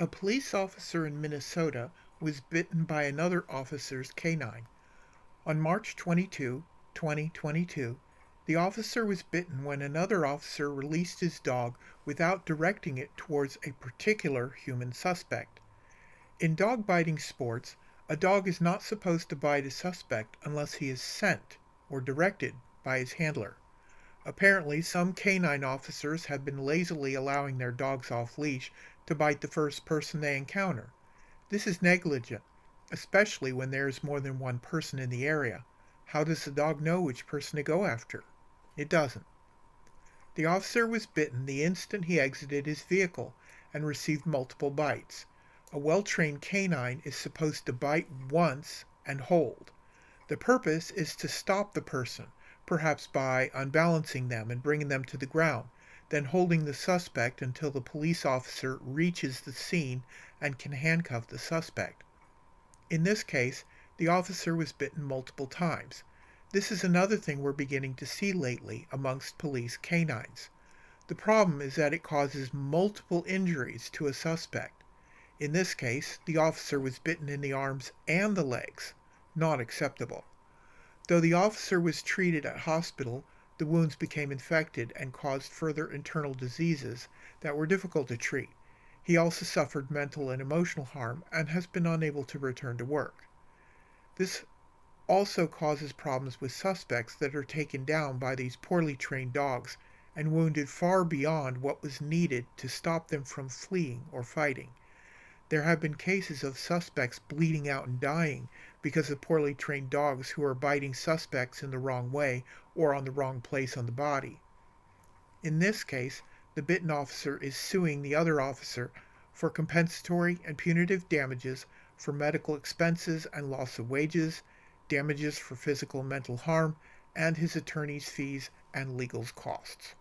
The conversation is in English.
A police officer in Minnesota was bitten by another officer's canine. On March 22, 2022, the officer was bitten when another officer released his dog without directing it towards a particular human suspect. In dog biting sports, a dog is not supposed to bite a suspect unless he is sent or directed by his handler. Apparently, some canine officers have been lazily allowing their dogs off leash to bite the first person they encounter. This is negligent, especially when there is more than one person in the area. How does the dog know which person to go after? It doesn't. The officer was bitten the instant he exited his vehicle and received multiple bites. A well-trained canine is supposed to bite once and hold. The purpose is to stop the person, perhaps by unbalancing them and bringing them to the ground, then holding the suspect until the police officer reaches the scene and can handcuff the suspect. In this case, the officer was bitten multiple times. This is another thing we're beginning to see lately amongst police canines. The problem is that it causes multiple injuries to a suspect. In this case, the officer was bitten in the arms and the legs. Not acceptable. Though the officer was treated at hospital, the wounds became infected and caused further internal diseases that were difficult to treat. He also suffered mental and emotional harm and has been unable to return to work. This also causes problems with suspects that are taken down by these poorly trained dogs and wounded far beyond what was needed to stop them from fleeing or fighting. There have been cases of suspects bleeding out and dying because of poorly trained dogs who are biting suspects in the wrong way or on the wrong place on the body. In this case, the bitten officer is suing the other officer for compensatory and punitive damages for medical expenses and loss of wages, damages for physical and mental harm, and his attorney's fees and legal costs.